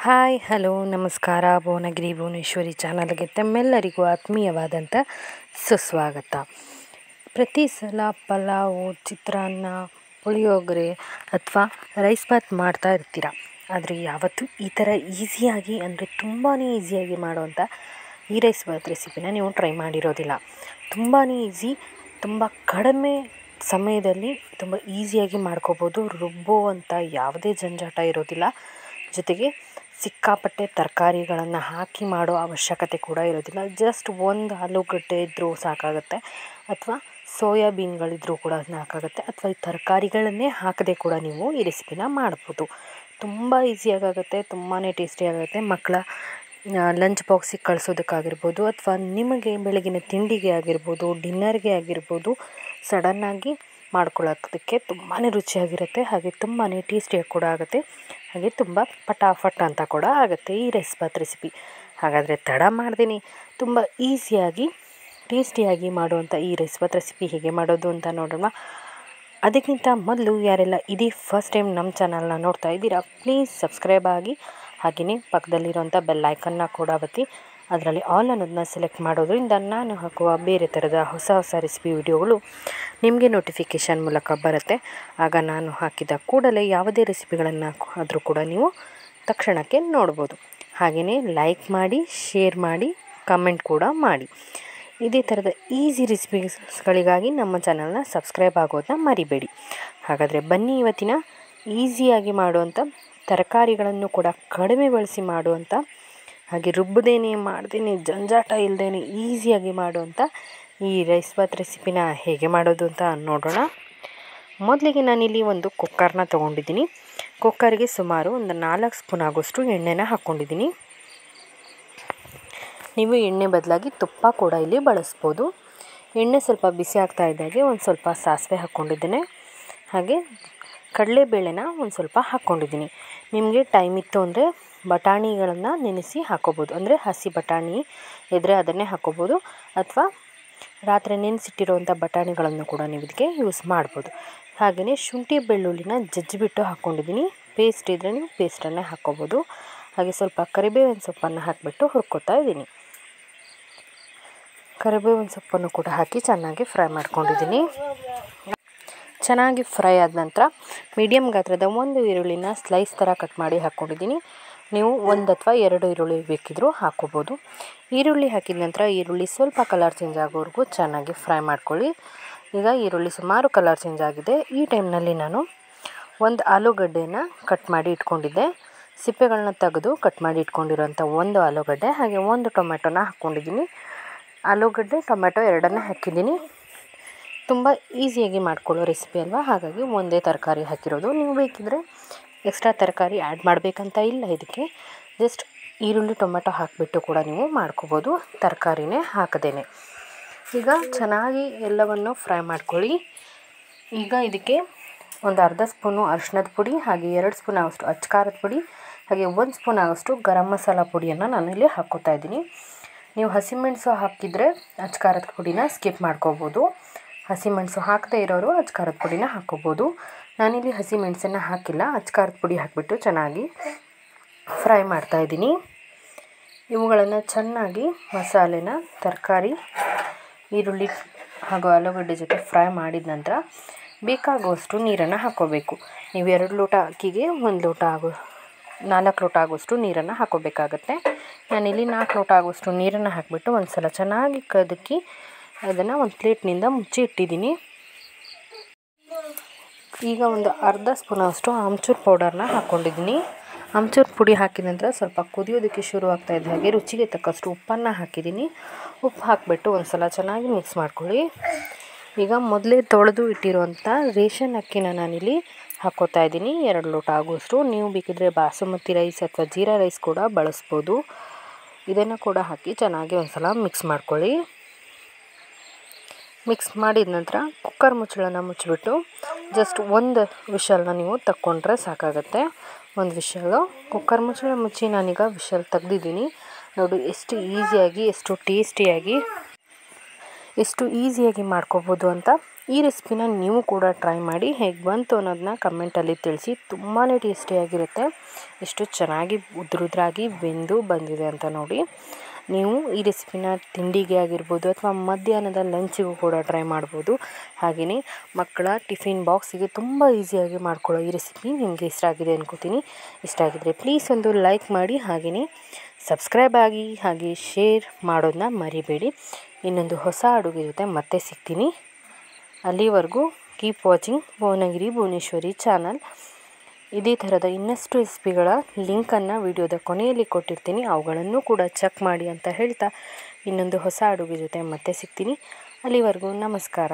Hi hello ನಮಸ್ಕಾರ. ಭುವನಗಿರಿ ಭುವನೇಶ್ವರಿ ಚಾನಲ್ಗೆ ತಮ್ಮೆಲ್ಲರಿಗೂ ಆತ್ಮೀಯವಾದಂಥ ಸುಸ್ವಾಗತ. ಪ್ರತಿ ಸಲ ಪಲಾವು, ಚಿತ್ರಾನ್ನ, ಪುಳಿಯೋಗರೆ ಅಥವಾ ರೈಸ್ ಬಾತ್ ಮಾಡ್ತಾ ಇರ್ತೀರ. ಆದರೆ ಯಾವತ್ತೂ ಈ ಥರ ಈಸಿಯಾಗಿ ಅಂದರೆ ತುಂಬಾ ಈಸಿಯಾಗಿ ಮಾಡುವಂಥ ಈ ರೈಸ್ ಬಾತ್ ರೆಸಿಪಿನ ನೀವು ಟ್ರೈ ಮಾಡಿರೋದಿಲ್ಲ. ತುಂಬಾ ಈಸಿ, ತುಂಬ ಕಡಿಮೆ ಸಮಯದಲ್ಲಿ ತುಂಬ ಈಸಿಯಾಗಿ ಮಾಡ್ಕೋಬೋದು. ರುಬ್ಬುವಂಥ ಯಾವುದೇ ಜಂಜಾಟ ಇರೋದಿಲ್ಲ. ಜೊತೆಗೆ ಸಿಕ್ಕಾಪಟ್ಟೆ ತರಕಾರಿಗಳನ್ನು ಹಾಕಿ ಮಾಡೋ ಅವಶ್ಯಕತೆ ಕೂಡ ಇರೋದಿಲ್ಲ. ಜಸ್ಟ್ ಒಂದು ಆಲೂಗಡ್ಡೆ ಇದ್ದರೂ ಸಾಕಾಗುತ್ತೆ, ಅಥವಾ ಸೋಯಾಬೀನ್ಗಳಿದ್ರೂ ಕೂಡ ಸಾಕಾಗುತ್ತೆ, ಅಥವಾ ಈ ತರಕಾರಿಗಳನ್ನೇ ಹಾಕದೆ ಕೂಡ ನೀವು ಈ ರೆಸಿಪಿನ ಮಾಡ್ಬೋದು. ತುಂಬ ಈಸಿಯಾಗುತ್ತೆ, ತುಂಬಾ ಟೇಸ್ಟಿಯಾಗುತ್ತೆ. ಮಕ್ಕಳ ಲಂಚ್ ಬಾಕ್ಸಿಗೆ ಕಳಿಸೋದಕ್ಕಾಗಿರ್ಬೋದು, ಅಥವಾ ನಿಮಗೆ ಬೆಳಗಿನ ತಿಂಡಿಗೆ ಆಗಿರ್ಬೋದು, ಡಿನ್ನರ್ಗೆ ಆಗಿರ್ಬೋದು, ಸಡನ್ನಾಗಿ ಮಾಡ್ಕೊಳ್ಳೋದಕ್ಕೆ ತುಂಬಾ ರುಚಿಯಾಗಿರುತ್ತೆ. ಹಾಗೆ ತುಂಬಾ ಟೇಸ್ಟಿಯಾಗಿ ಕೂಡ ಆಗುತ್ತೆ. ಹಾಗೆ ತುಂಬ ಪಟಾಫಟ್ ಅಂತ ಕೂಡ ಆಗುತ್ತೆ ಈ ರೈಸ್ ಬಾತ್ ರೆಸಿಪಿ. ಹಾಗಾದರೆ ತಡ ಮಾಡ್ತೀನಿ ತುಂಬ ಈಸಿಯಾಗಿ ಟೇಸ್ಟಿಯಾಗಿ ಮಾಡುವಂಥ ಈ ರೈಸ್ ಬಾತ್ ರೆಸಿಪಿ ಹೇಗೆ ಮಾಡೋದು ಅಂತ ನೋಡೋಣ. ಅದಕ್ಕಿಂತ ಮೊದಲು ಯಾರೆಲ್ಲ ಇದೇ ಫಸ್ಟ್ ಟೈಮ್ ನಮ್ಮ ಚಾನಲ್ನ ನೋಡ್ತಾ ಇದ್ದೀರಾ, ಪ್ಲೀಸ್ ಸಬ್ಸ್ಕ್ರೈಬ್ ಆಗಿ, ಹಾಗೆಯೇ ಪಕ್ಕದಲ್ಲಿರುವಂಥ ಬೆಲ್ ಐಕನ್ನ ಕೂಡ ಒತ್ತಿ ಅದರಲ್ಲಿ ಆಲ್ ಅನ್ನೋದನ್ನ ಸೆಲೆಕ್ಟ್ ಮಾಡೋದ್ರಿಂದ ನಾನು ಹಾಕುವ ಬೇರೆ ಥರದ ಹೊಸ ರೆಸಿಪಿ ವಿಡಿಯೋಗಳು ನಿಮಗೆ ನೋಟಿಫಿಕೇಷನ್ ಮೂಲಕ ಬರುತ್ತೆ. ಆಗ ನಾನು ಹಾಕಿದ ಕೂಡಲೇ ಯಾವುದೇ ರೆಸಿಪಿಗಳನ್ನು ಆದರೂ ಕೂಡ ನೀವು ತಕ್ಷಣಕ್ಕೆ ನೋಡ್ಬೋದು. ಹಾಗೆಯೇ ಲೈಕ್ ಮಾಡಿ, ಶೇರ್ ಮಾಡಿ, ಕಮೆಂಟ್ ಕೂಡ ಮಾಡಿ. ಇದೇ ಥರದ ಈಸಿ ರೆಸಿಪೀಸ್ಗಳಿಗಾಗಿ ನಮ್ಮ ಚಾನಲ್ನ ಸಬ್ಸ್ಕ್ರೈಬ್ ಆಗೋದನ್ನ ಮರಿಬೇಡಿ. ಹಾಗಾದರೆ ಬನ್ನಿ, ಇವತ್ತಿನ ಈಸಿಯಾಗಿ ಮಾಡುವಂಥ, ತರಕಾರಿಗಳನ್ನು ಕೂಡ ಕಡಿಮೆ ಬಳಸಿ ಮಾಡುವಂಥ, ಹಾಗೆ ರುಬ್ಬದೇನೆ ಮಾಡ್ದೇನೆ ಜಂಜಾಟ ಇಲ್ಲದೇನೆ ಈಸಿಯಾಗಿ ಮಾಡುವಂಥ ಈ ರೈಸ್ ಬಾತ್ ರೆಸಿಪಿನ ಹೇಗೆ ಮಾಡೋದು ಅಂತ ನೋಡೋಣ. ಮೊದಲಿಗೆ ನಾನಿಲ್ಲಿ ಒಂದು ಕುಕ್ಕರ್ನ ತೊಗೊಂಡಿದ್ದೀನಿ. ಕುಕ್ಕರ್ಗೆ ಸುಮಾರು ಒಂದು 4 ಸ್ಪೂನ್ ಆಗೋಷ್ಟು ಎಣ್ಣೆನ ಹಾಕ್ಕೊಂಡಿದ್ದೀನಿ. ನೀವು ಎಣ್ಣೆ ಬದಲಾಗಿ ತುಪ್ಪ ಕೂಡ ಇಲ್ಲಿ ಬಳಸ್ಬೋದು. ಎಣ್ಣೆ ಸ್ವಲ್ಪ ಬಿಸಿ ಆಗ್ತಾ ಇದ್ದಾಗೆ ಒಂದು ಸ್ವಲ್ಪ ಸಾಸಿವೆ ಹಾಕ್ಕೊಂಡಿದ್ದೇನೆ. ಹಾಗೆ ಕಡಲೆಬೇಳೆನ ಒಂದು ಸ್ವಲ್ಪ ಹಾಕ್ಕೊಂಡಿದ್ದೀನಿ. ನಿಮಗೆ ಟೈಮ್ ಇತ್ತು ಅಂದರೆ ಬಟಾಣಿಗಳನ್ನು ನೆನೆಸಿ ಹಾಕ್ಕೋಬೋದು. ಅಂದರೆ ಹಸಿ ಬಟಾಣಿ ಇದ್ದರೆ ಅದನ್ನೇ ಹಾಕ್ಕೋಬೋದು, ಅಥವಾ ರಾತ್ರಿ ನೆನೆಸಿಟ್ಟಿರುವಂಥ ಬಟಾಣಿಗಳನ್ನು ಕೂಡ ನೀವು ಇದಕ್ಕೆ ಯೂಸ್ ಮಾಡ್ಬೋದು. ಹಾಗೆಯೇ ಶುಂಠಿ ಬೆಳ್ಳುಳ್ಳಿನ ಜಜ್ಜಿಬಿಟ್ಟು ಹಾಕ್ಕೊಂಡಿದ್ದೀನಿ. ಪೇಸ್ಟ್ ಇದ್ದರೆ ನೀವು ಪೇಸ್ಟನ್ನೇ ಹಾಕ್ಕೋಬೋದು. ಹಾಗೆ ಸ್ವಲ್ಪ ಕರಿಬೇವಿನ ಸೊಪ್ಪನ್ನು ಹಾಕಿಬಿಟ್ಟು ಹುರ್ಕೋತಾ ಇದ್ದೀನಿ. ಕರಿಬೇವಿನ ಸೊಪ್ಪನ್ನು ಕೂಡ ಹಾಕಿ ಚೆನ್ನಾಗಿ ಫ್ರೈ ಮಾಡ್ಕೊಂಡಿದ್ದೀನಿ. ಚೆನ್ನಾಗಿ ಫ್ರೈ ಆದ ನಂತರ ಮೀಡಿಯಮ್ ಗಾತ್ರದ ಒಂದು ಈರುಳ್ಳಿನ ಸ್ಲೈಸ್ ಥರ ಕಟ್ ಮಾಡಿ ಹಾಕ್ಕೊಂಡಿದ್ದೀನಿ. ನೀವು 1 ಅಥವಾ 2 ಈರುಳ್ಳಿ ಬೇಕಿದ್ದರೂ ಹಾಕ್ಕೋಬೋದು. ಈರುಳ್ಳಿ ಹಾಕಿದ ನಂತರ ಈರುಳ್ಳಿ ಸ್ವಲ್ಪ ಕಲರ್ ಚೇಂಜ್ ಆಗೋವರೆಗೂ ಚೆನ್ನಾಗಿ ಫ್ರೈ ಮಾಡ್ಕೊಳ್ಳಿ. ಈಗ ಈರುಳ್ಳಿ ಸುಮಾರು ಕಲರ್ ಚೇಂಜ್ ಆಗಿದೆ. ಈ ಟೈಮ್ನಲ್ಲಿ ನಾನು ಒಂದು ಆಲೂಗಡ್ಡೆನ ಕಟ್ ಮಾಡಿ ಇಟ್ಕೊಂಡಿದ್ದೆ. ಸಿಪ್ಪೆಗಳನ್ನ ತೆಗೆದು ಕಟ್ ಮಾಡಿ ಇಟ್ಕೊಂಡಿರೋಂಥ ಒಂದು ಆಲೂಗಡ್ಡೆ, ಹಾಗೆ ಒಂದು ಟೊಮೆಟೊನ ಹಾಕ್ಕೊಂಡಿದ್ದೀನಿ. ಆಲೂಗಡ್ಡೆ ಟೊಮೆಟೊ ಎರಡನ್ನೇ ಹಾಕಿದ್ದೀನಿ. ತುಂಬ ಈಸಿಯಾಗಿ ಮಾಡ್ಕೊಳ್ಳೋ ರೆಸಿಪಿ ಅಲ್ವಾ, ಹಾಗಾಗಿ ಒಂದೇ ತರಕಾರಿ ಹಾಕಿರೋದು. ನೀವು ಬೇಕಿದ್ದರೆ ಎಕ್ಸ್ಟ್ರಾ ತರಕಾರಿ ಆ್ಯಡ್ ಮಾಡಬೇಕಂತ ಇಲ್ಲ. ಇದಕ್ಕೆ ಜಸ್ಟ್ ಈರುಳ್ಳಿ ಟೊಮೆಟೊ ಹಾಕಿಬಿಟ್ಟು ಕೂಡ ನೀವು ಮಾಡ್ಕೋಬೋದು, ತರಕಾರಿನೇ ಹಾಕದೇನೆ. ಈಗ ಚೆನ್ನಾಗಿ ಎಲ್ಲವನ್ನು ಫ್ರೈ ಮಾಡ್ಕೊಳ್ಳಿ. ಈಗ ಇದಕ್ಕೆ ಒಂದು ಅರ್ಧ ಸ್ಪೂನು ಅರಿಶಿಣದ ಪುಡಿ, ಹಾಗೆ 2 ಸ್ಪೂನ್ ಆಗೋಷ್ಟು ಅಚ್ಕಾರದ ಪುಡಿ, ಹಾಗೆ 1 ಸ್ಪೂನ್ ಆಗೋಷ್ಟು ಗರಂ ಮಸಾಲ ಪುಡಿಯನ್ನು ನಾನಿಲ್ಲಿ ಹಾಕ್ಕೋತಾ ಇದ್ದೀನಿ. ನೀವು ಹಸಿಮೆಣಸು ಹಾಕಿದರೆ ಅಚ್ಕಾರದ ಪುಡಿನ ಸ್ಕಿಪ್ ಮಾಡ್ಕೋಬೋದು. ಹಸಿಮೆಣಸು ಹಾಕದೇ ಇರೋರು ಅಚ್ಕಾರದ ಪುಡಿನ ಹಾಕ್ಕೋಬೋದು. ನಾನಿಲ್ಲಿ ಹಸಿಮೆಣಸನ್ನು ಹಾಕಿಲ್ಲ, ಅಚ್ಕಾರದ ಪುಡಿ ಹಾಕಿಬಿಟ್ಟು ಚೆನ್ನಾಗಿ ಫ್ರೈ ಮಾಡ್ತಾಯಿದ್ದೀನಿ. ಇವುಗಳನ್ನು ಚೆನ್ನಾಗಿ ಮಸಾಲೆನ ತರಕಾರಿ, ಈರುಳ್ಳಿ ಹಾಗೂ ಆಲೂಗಡ್ಡೆ ಜೊತೆ ಫ್ರೈ ಮಾಡಿದ ನಂತರ ಬೇಕಾಗುವಷ್ಟು ನೀರನ್ನು ಹಾಕ್ಕೋಬೇಕು. ನೀವು 2 ಲೋಟ ಅಕ್ಕಿಗೆ 1 ಲೋಟ 4 ಲೋಟ ಆಗುವಷ್ಟು ನೀರನ್ನು ಹಾಕ್ಕೋಬೇಕಾಗತ್ತೆ. ನಾನಿಲ್ಲಿ 4 ಲೋಟ ಆಗುವಷ್ಟು ನೀರನ್ನು ಹಾಕಿಬಿಟ್ಟು ಒಂದು ಸಲ ಚೆನ್ನಾಗಿ ಕದಕಿ ಅದನ್ನು ಒಂದು ಪ್ಲೇಟ್ನಿಂದ ಮುಚ್ಚಿ ಇಟ್ಟಿದ್ದೀನಿ. ಈಗ ಒಂದು ಅರ್ಧ ಸ್ಪೂನ್ ಅಷ್ಟು ಆಮ್ಚೂರು ಪೌಡರ್ನ ಹಾಕ್ಕೊಂಡಿದ್ದೀನಿ. ಆಮ್ಚೂರು ಪುಡಿ ಹಾಕಿದ ನಂತರ ಸ್ವಲ್ಪ ಕುದಿಯೋದಕ್ಕೆ ಶುರು ಆಗ್ತಾ ಇದ್ದ ಹಾಗೆ ರುಚಿಗೆ ತಕ್ಕಷ್ಟು ಉಪ್ಪನ್ನು ಹಾಕಿದ್ದೀನಿ. ಉಪ್ಪು ಹಾಕಿಬಿಟ್ಟು ಒಂದು ಸಲ ಚೆನ್ನಾಗಿ ಮಿಕ್ಸ್ ಮಾಡ್ಕೊಳ್ಳಿ. ಈಗ ಮೊದಲೇ ತೊಳೆದು ಇಟ್ಟಿರುವಂಥ ರೇಷನ್ ಅಕ್ಕಿನ ನಾನಿಲ್ಲಿ ಹಾಕ್ಕೋತಾ ಇದ್ದೀನಿ, 2 ಲೋಟ ಆಗುವಷ್ಟು. ನೀವು ಬೇಕಿದ್ರೆ ಬಾಸುಮತಿ ರೈಸ್ ಅಥವಾ ಜೀರಾ ರೈಸ್ ಕೂಡ ಬಳಸ್ಬೋದು. ಇದನ್ನು ಕೂಡ ಹಾಕಿ ಚೆನ್ನಾಗಿ ಒಂದು ಸಲ ಮಿಕ್ಸ್ ಮಾಡ್ಕೊಳ್ಳಿ. ಮಿಕ್ಸ್ ಮಾಡಿದ ನಂತರ ಕುಕ್ಕರ್ ಮುಚ್ಚಳನ ಮುಚ್ಚಿಬಿಟ್ಟು ಜಸ್ಟ್ 1 ವಿಷಲ್ನ ನೀವು ತಕ್ಕೊಂಡ್ರೆ ಸಾಕಾಗುತ್ತೆ. 1 ವಿಷಲ್ಲು ಕುಕ್ಕರ್ ಮುಚ್ಚಳ ಮುಚ್ಚಿ ನಾನೀಗ ವಿಷಲ್ ತೆಗ್ದಿದ್ದೀನಿ. ನೋಡಿ ಎಷ್ಟು ಈಸಿಯಾಗಿ, ಎಷ್ಟು ಟೇಸ್ಟಿಯಾಗಿ, ಎಷ್ಟು ಈಸಿಯಾಗಿ ಮಾಡ್ಕೋಬೋದು ಅಂತ ಈ ರೆಸಿಪಿನ ನೀವು ಕೂಡ ಟ್ರೈ ಮಾಡಿ ಹೇಗೆ ಬಂತು ಅನ್ನೋದನ್ನ ಕಮೆಂಟಲ್ಲಿ ತಿಳಿಸಿ. ತುಂಬಾ ಟೇಸ್ಟಿಯಾಗಿರುತ್ತೆ. ಎಷ್ಟು ಚೆನ್ನಾಗಿ ಉದ್ರುದ್ರಾಗಿ ಬೆಂದು ಬಂದಿದೆ ಅಂತ ನೋಡಿ. ನೀವು ಈ ರೆಸಿಪಿನ ತಿಂಡಿಗೆ ಆಗಿರ್ಬೋದು ಅಥವಾ ಮಧ್ಯಾಹ್ನದ ಲಂಚಿಗೂ ಕೂಡ ಟ್ರೈ ಮಾಡ್ಬೋದು. ಹಾಗೆಯೇ ಮಕ್ಕಳ ಟಿಫಿನ್ ಬಾಕ್ಸಿಗೆ ತುಂಬ ಈಸಿಯಾಗಿ ಮಾಡ್ಕೊಳ್ಳೋ ಈ ರೆಸಿಪಿ ನಿಮಗೆ ಇಷ್ಟ ಆಗಿದೆ ಅನ್ಕೋತೀನಿ. ಇಷ್ಟ ಆಗಿದ್ರೆ ಪ್ಲೀಸ್ ಒಂದು ಲೈಕ್ ಮಾಡಿ, ಹಾಗೆಯೇ ಸಬ್ಸ್ಕ್ರೈಬ್ ಆಗಿ, ಹಾಗೆ ಶೇರ್ ಮಾಡೋದನ್ನ ಮರಿಬೇಡಿ. ಇನ್ನೊಂದು ಹೊಸ ಅಡುಗೆ ಜೊತೆ ಮತ್ತೆ ಸಿಗ್ತೀನಿ. ಅಲ್ಲಿವರೆಗೂ keep watching Bhuvanagiri Bhuvaneshwari channel. ಇದೇ ಥರದ ಇನ್ನಷ್ಟು ರೆಸಿಪಿಗಳ ಲಿಂಕನ್ನು ವಿಡಿಯೋದ ಕೊನೆಯಲ್ಲಿ ಕೊಟ್ಟಿರ್ತೀನಿ, ಅವುಗಳನ್ನು ಕೂಡ ಚೆಕ್ ಮಾಡಿ ಅಂತ ಹೇಳ್ತಾ ಇನ್ನೊಂದು ಹೊಸ ಅಡುಗೆ ಜೊತೆ ಮತ್ತೆ ಸಿಗ್ತೀನಿ. ಅಲ್ಲಿವರೆಗೂ ನಮಸ್ಕಾರ.